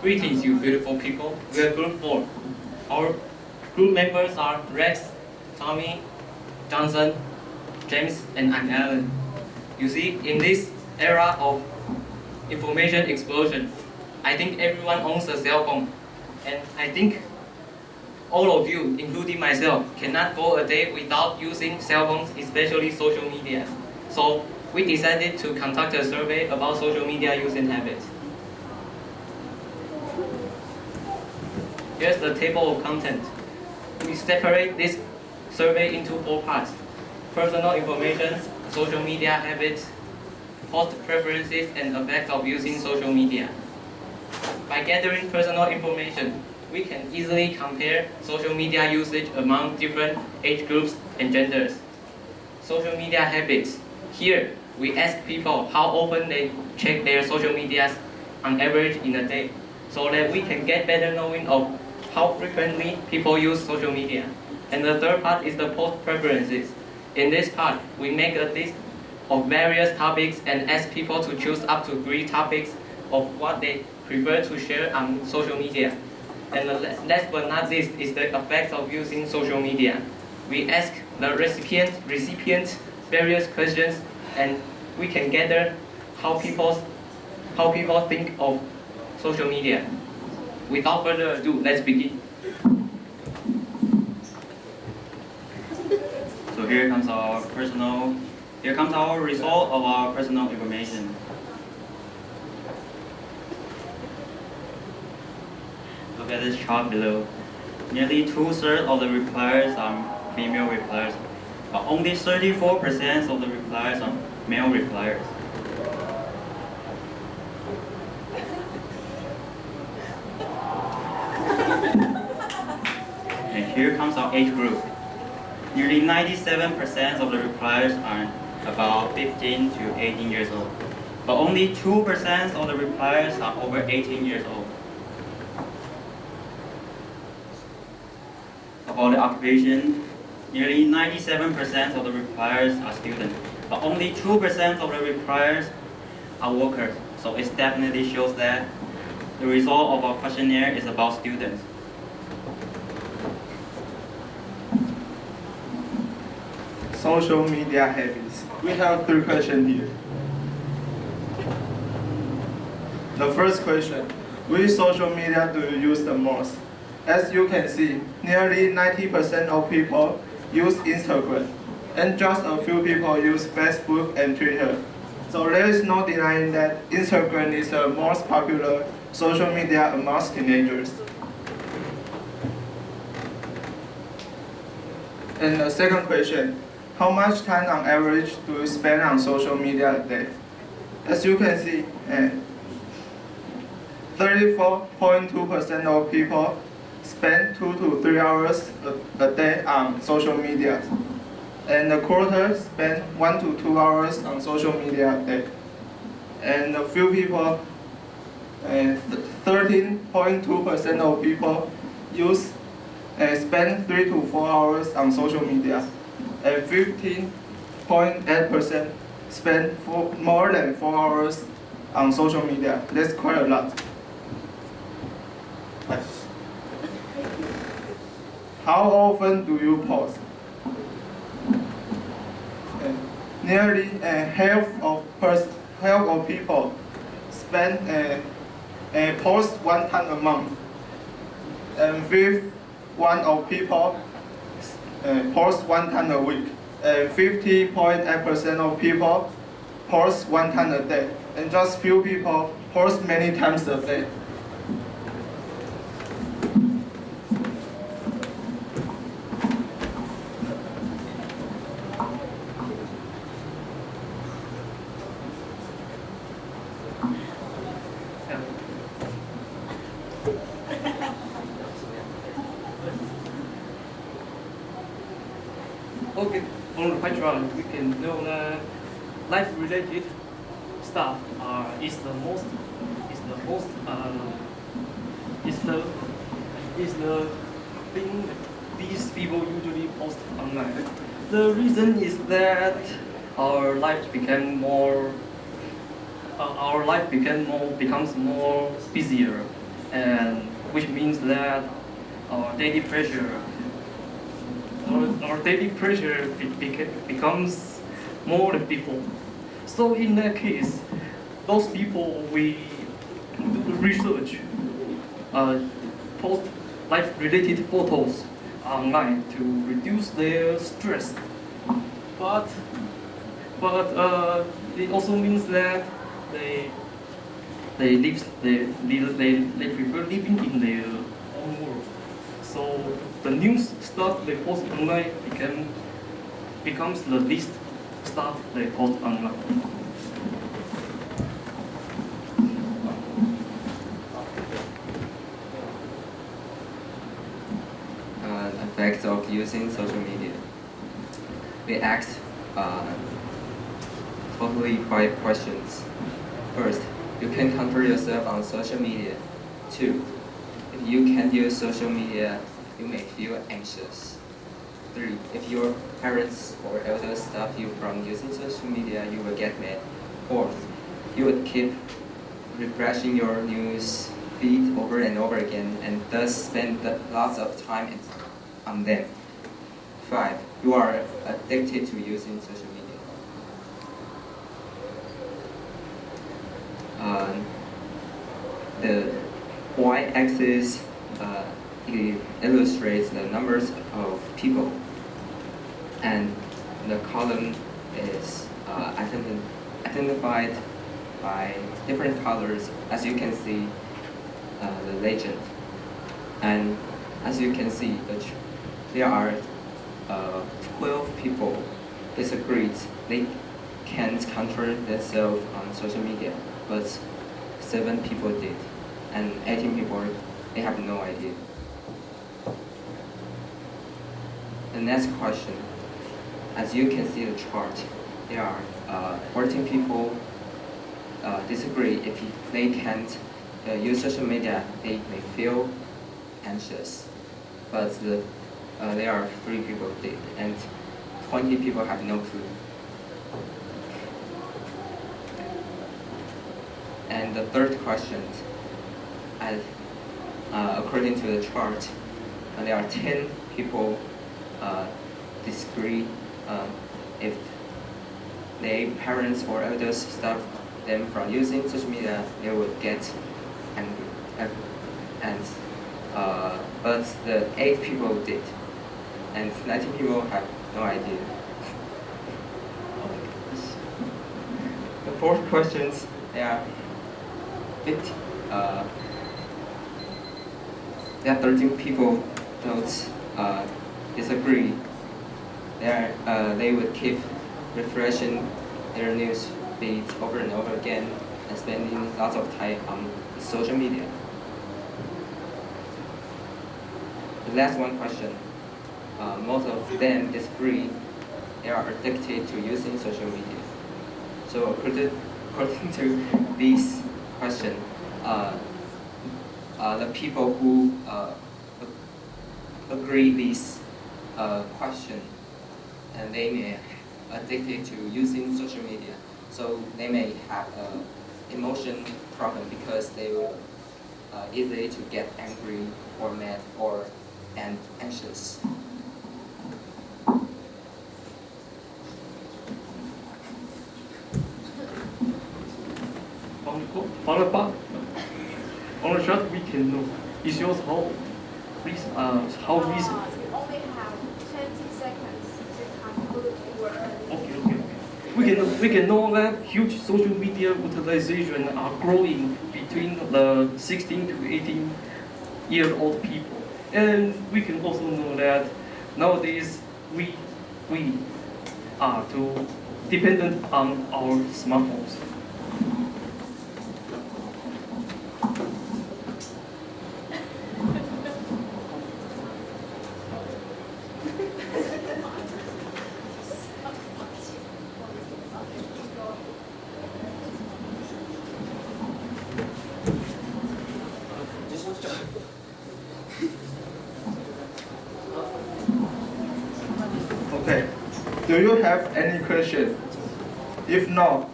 Greetings, you beautiful people. We are Group 4. Our group members are Rex, Tommy, Johnson, James, and I'm Alan. You see, in this era of information explosion, I think everyone owns a cell phone. And I think all of you, including myself, cannot go a day without using cell phones, especially social media. So we decided to conduct a survey about social media use and habits. Here's the table of content. We separate this survey into 4 parts: personal information, social media habits, post preferences, and effects of using social media. By gathering personal information, we can easily compare social media usage among different age groups and genders. Social media habits. Here, we ask people how often they check their social medias on average in a day, so that we can get better knowing of how frequently people use social media. And the third part is the post preferences. In this part, we make a list of various topics and ask people to choose up to 3 topics of what they prefer to share on social media. And the last but not least is the effects of using social media. We ask the recipient various questions, and we can gather how people think of social media. Without further ado, let's begin. So here comes our result of our personal information. Look at this chart below. Nearly 2/3 of the repliers are female repliers, but only 34% of the repliers are male repliers. And here comes our age group. Nearly 97% of the repliers are about 15 to 18 years old, but only 2% of the repliers are over 18 years old. About the occupation, nearly 97% of the repliers are students, but only 2% of the repliers are workers. So it definitely shows that the result of our questionnaire is about students. Social media habits. We have 3 questions here. The first question, which social media do you use the most? As you can see, nearly 90% of people use Instagram, and just a few people use Facebook and Twitter. So there is no denying that Instagram is the most popular social media amongst teenagers. And the second question, how much time on average do you spend on social media a day? As you can see, 34.2% of people spend 2 to 3 hours a day on social media, and a quarter spend 1 to 2 hours on social media a day. And a few people, 13.2% of people spend 3 to 4 hours on social media, and 15.8% spend more than 4 hours on social media. That's quite a lot. How often do you post? Nearly half of people spend post 1 time a month, and 1/5 of people post 1 time a week, and 50.8% of people post 1 time a day, and just few people post many times a day. Okay, from the background, we can know that life-related stuff is the thing that these people usually post online. The reason is that our life became more becomes more busier, and which means that our daily pressure, becomes more than before. So in that case, those people we do the research, post life-related photos online to reduce their stress. But it also means that they prefer living in their own world. So the news stuff they post online becomes the least stuff they post online. Effects of using social media. We asked totally 5 questions. First, you can control yourself on social media. 2, if you can't use social media, you may feel anxious. 3, if your parents or elders stop you from using social media, you will get mad. 4th, you would keep refreshing your news feed over and over again and thus spend lots of time on them. 5, you are addicted to using social media. The y-axis illustrates the numbers of people, and the column is identified by different colors, as you can see the legend. And as you can see, there are 12 people disagreed. They can't control themselves on social media, but 7 people did, and 18 people, they have no idea. The next question, as you can see the chart, there are 14 people disagree. If they can't use social media, they may feel anxious. But there are 3 people did, and 20 people have no clue. And the third question, according to the chart, there are 10 people disagree. If their parents or elders stop them from using social media, they would get angry. But the 8 people did, and 19 people have no idea. The fourth questions, there are 13 people don't disagree. They would keep refreshing their news feeds over and over again and spending lots of time on social media. The last one question, most of them disagree. They are addicted to using social media. So according to this question, the people who agree this question, and they may addicted to using social media, so they may have emotion problem because they will easily to get angry or mad and anxious. On the chart we can know. It shows how recent. We only have 20 seconds to conclude the word. We can know that huge social media utilization are growing between the 16 to 18-year-old people, and we can also know that nowadays we are too dependent on our smartphones. Okay. Do you have any question? If not,